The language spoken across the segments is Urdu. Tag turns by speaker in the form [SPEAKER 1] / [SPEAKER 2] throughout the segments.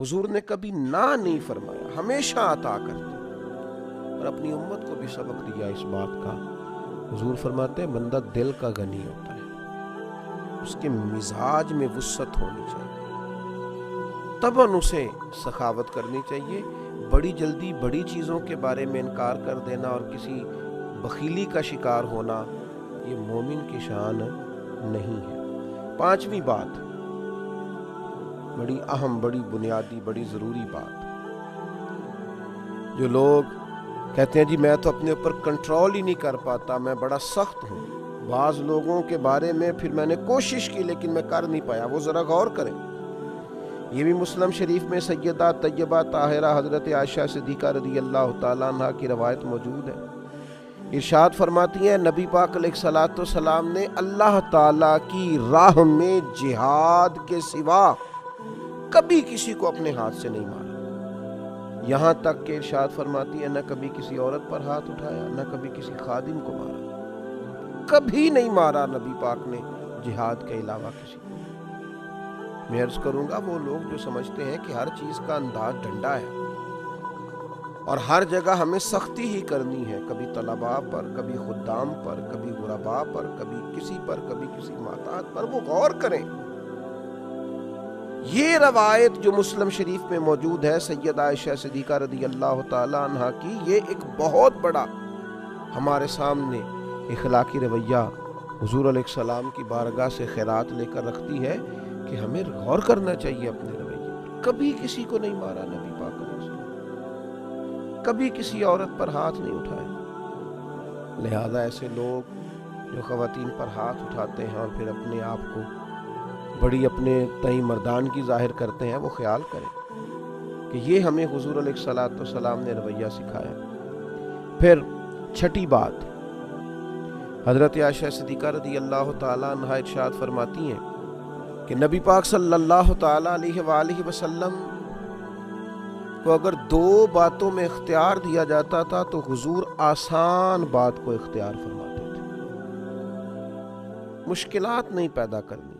[SPEAKER 1] حضور نے کبھی نہ نہیں فرمایا، ہمیشہ عطا کرتے، اور اپنی امت کو بھی سبق دیا اس بات کا۔ حضور فرماتے ہیں بندہ دل کا غنی ہوتا ہے، اس کے مزاج میں وسعت ہونی چاہیے، طبعاً اسے سخاوت کرنی چاہیے۔ بڑی جلدی بڑی چیزوں کے بارے میں انکار کر دینا اور کسی بخیلی کا شکار ہونا یہ مومن کی شان نہیں ہے۔ پانچویں بات، بڑی اہم، بڑی بنیادی، بڑی ضروری بات، جو لوگ کہتے ہیں جی میں تو اپنے اوپر کنٹرول ہی نہیں کر پاتا، میں بڑا سخت ہوں، بعض لوگوں کے بارے میں پھر میں نے کوشش کی لیکن میں کر نہیں پایا، وہ ذرا غور کریں۔ یہ بھی مسلم شریف میں سیدہ طیبہ طاہرہ حضرت عائشہ صدیقہ رضی اللہ تعالیٰ عنہ کی روایت موجود ہے۔ ارشاد فرماتی ہیں نبی پاک علیہ الصلوۃ والسلام نے اللہ تعالیٰ کی راہ میں جہاد کے سوا کبھی کسی کو اپنے ہاتھ سے نہیں مارا، یہاں تک کہ ارشاد فرماتی ہے نہ کبھی کسی عورت پر ہاتھ اٹھایا، نہ کبھی کسی خادم کو مارا، کبھی نہیں مارا نبی پاک نے جہاد کے علاوہ کسی کو۔ میں عرض کروں گا وہ لوگ جو سمجھتے ہیں کہ ہر چیز کا انداز ڈنڈا ہے اور ہر جگہ ہمیں سختی ہی کرنی ہے، کبھی طلباء پر، کبھی خدام پر، کبھی غرباء پر، کبھی کسی پر، کبھی کسی محتاج پر، وہ غور کریں۔ یہ روایت جو مسلم شریف میں موجود ہے سیدہ عائشہ صدیقہ رضی اللہ تعالی عنہ کی، یہ ایک بہت بڑا ہمارے سامنے اخلاقی رویہ حضور علیہ السلام کی بارگاہ سے خیرات لے کر رکھتی ہے کہ ہمیں غور کرنا چاہیے اپنے رویے پر۔ کبھی کسی کو نہیں مارا نبی پاک علیہ السلام، کبھی کسی عورت پر ہاتھ نہیں اٹھایا۔ لہذا ایسے لوگ جو خواتین پر ہاتھ اٹھاتے ہیں اور پھر اپنے آپ کو بڑی اپنے تئیں مردانگی ظاہر کرتے ہیں، وہ خیال کریں کہ یہ ہمیں حضور علیہ الصلوۃ والسلام نے رویہ سکھایا۔ پھر چھٹی بات، حضرت عائشہ صدیقہ رضی اللہ تعالی عنہا ارشاد فرماتی ہیں کہ نبی پاک صلی اللہ تعالی علیہ وآلہ وسلم کو اگر دو باتوں میں اختیار دیا جاتا تھا تو حضور آسان بات کو اختیار فرماتے تھے۔ مشکلات نہیں پیدا کرنی،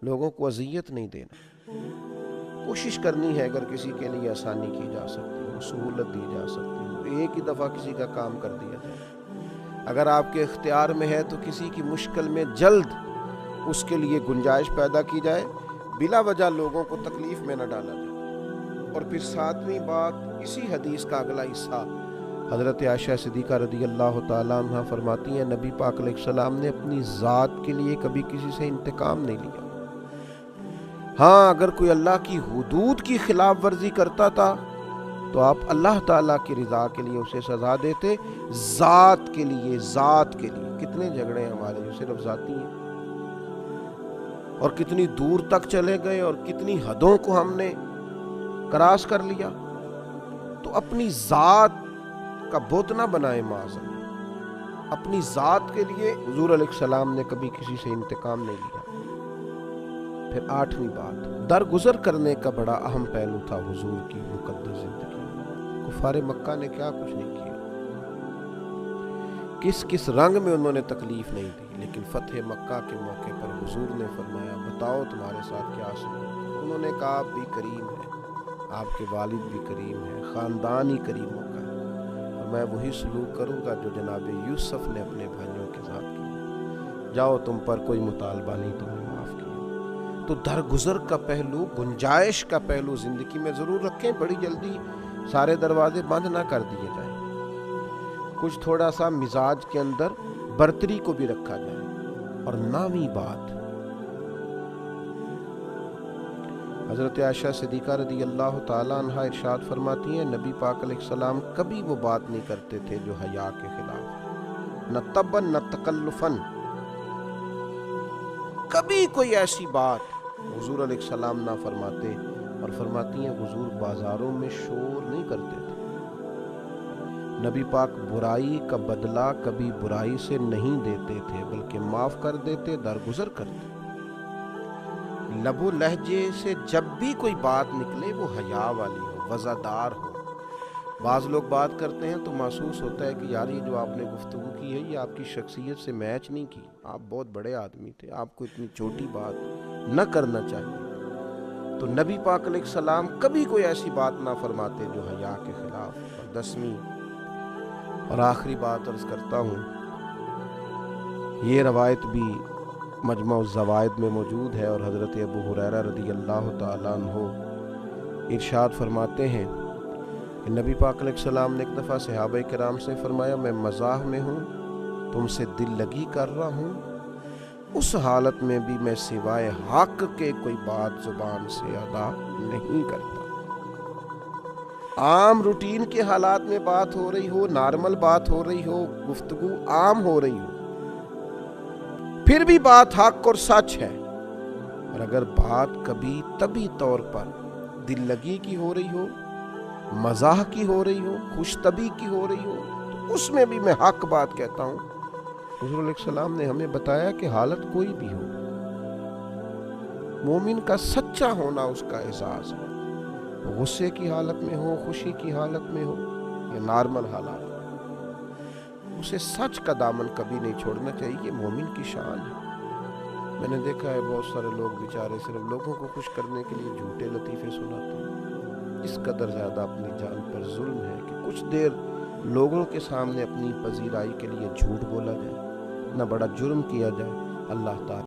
[SPEAKER 1] لوگوں کو اذیت نہیں دینا، کوشش کرنی ہے اگر کسی کے لیے آسانی کی جا سکتی ہو، سہولت دی جا سکتی ہو، ایک ہی دفعہ کسی کا کام کر دیا جائے۔ اگر آپ کے اختیار میں ہے تو کسی کی مشکل میں جلد اس کے لیے گنجائش پیدا کی جائے، بلا وجہ لوگوں کو تکلیف میں نہ ڈالا جائے۔ اور پھر ساتویں بات، اسی حدیث کا اگلا حصہ حضرت عائشہ صدیقہ رضی اللہ تعالیٰ عنہ فرماتی ہیں نبی پاک علیہ السلام نے اپنی ذات کے لیے کبھی کسی سے انتقام نہیں لیا۔ ہاں اگر کوئی اللہ کی حدود کی خلاف ورزی کرتا تھا تو آپ اللہ تعالیٰ کی رضا کے لیے اسے سزا دیتے، ذات کے لیے، ذات کے لیے۔ کتنے جھگڑے ہیں ہمارے جو صرف ذاتی ہیں، اور کتنی دور تک چلے گئے اور کتنی حدوں کو ہم نے کراس کر لیا۔ تو اپنی ذات کا بت نہ بنائے معاذ اللہ، اپنی ذات کے لیے حضور علیہ السلام نے کبھی کسی سے انتقام نہیں لیا۔ پھر آٹھویں بات، درگزر کرنے کا بڑا اہم پہلو تھا حضور کی مقدس زندگی میں۔ کفار مکہ نے کیا کچھ نہیں کیا، کس کس رنگ میں انہوں نے تکلیف نہیں دی، لیکن فتح مکہ کے موقع پر حضور نے فرمایا بتاؤ تمہارے ساتھ کیا سلوک۔ انہوں نے کہا آپ بھی کریم ہیں، آپ کے والد بھی کریم ہیں، خاندان ہی کریموں کا ہے، اور میں وہی سلوک کروں گا جو جناب یوسف نے اپنے بھائیوں کے ساتھ کیا۔ جاؤ تم پر کوئی مطالبہ نہیں، تمہیں معاف کیا۔ تو درگزر کا پہلو، گنجائش کا پہلو زندگی میں ضرور رکھیں، بڑی جلدی سارے دروازے بند نہ کر دیے جائیں، کچھ تھوڑا سا مزاج کے اندر برتری کو بھی رکھا جائے۔ اور نویں بات، حضرت عائشہ صدیقہ رضی اللہ تعالی عنہا ارشاد فرماتی ہیں نبی پاک علیہ السلام کبھی وہ بات نہیں کرتے تھے جو حیا کے خلاف، نہ تبن نہ تکلفن، کبھی کوئی ایسی بات حضور علیہ السلام نہ فرماتے۔ اور فرماتی ہیں حضور بازاروں میں شور نہیں کرتے تھے، نبی پاک برائی کا بدلہ کبھی برائی سے نہیں دیتے تھے بلکہ معاف کر دیتے، درگزر کرتے۔ لب و لہجے سے جب بھی کوئی بات نکلے وہ حیا والی ہو، وزادار ہو۔ بعض لوگ بات کرتے ہیں تو محسوس ہوتا ہے کہ یار یہ جو آپ نے گفتگو کی ہے یہ آپ کی شخصیت سے میچ نہیں کی، آپ بہت بڑے آدمی تھے، آپ کو اتنی چھوٹی بات نہ کرنا چاہیے۔ تو نبی پاک علیہ السلام کبھی کوئی ایسی بات نہ فرماتے جو حیا کے خلاف۔ اور 10ویں اور آخری بات عرض کرتا ہوں، یہ روایت بھی مجمع الزوائد میں موجود ہے، اور حضرت ابو ہریرہ رضی اللہ تعالیٰ عنہ ارشاد فرماتے ہیں کہ نبی پاک علیہ السلام نے ایک دفعہ صحابہ کرام سے فرمایا، میں مزاح میں ہوں، تم سے دل لگی کر رہا ہوں، اس حالت میں بھی میں سوائے حق کے کوئی بات زبان سے ادا نہیں کرتا۔ عام روٹین کے حالات میں بات ہو رہی ہو، نارمل بات ہو رہی ہو، گفتگو عام ہو رہی ہو، پھر بھی بات حق اور سچ ہے، اور اگر بات کبھی طبی طور پر دل لگی کی ہو رہی ہو، مزاح کی ہو رہی ہو، خوش طبی کی ہو رہی ہو، تو اس میں بھی میں حق بات کہتا ہوں۔ حضور علیہ السلام نے ہمیں بتایا کہ حالت کوئی بھی ہو، مومن کا سچا ہونا اس کا اعزاز ہے، غصے کی حالت میں ہو، خوشی کی حالت میں ہو یا نارمل حالات میں، اسے سچ کا دامن کبھی نہیں چھوڑنا چاہیے، یہ مومن کی شان ہے۔ میں نے دیکھا ہے بہت سارے لوگ بیچارے صرف لوگوں کو خوش کرنے کے لیے جھوٹے لطیفے سناتے ہیں، اس قدر زیادہ اپنی جان پر ظلم ہے کہ کچھ دیر لوگوں کے سامنے اپنی پذیرائی کے لیے جھوٹ بولا جائے، نہ بڑا جرم کیا جائے۔ اللہ تعالیٰ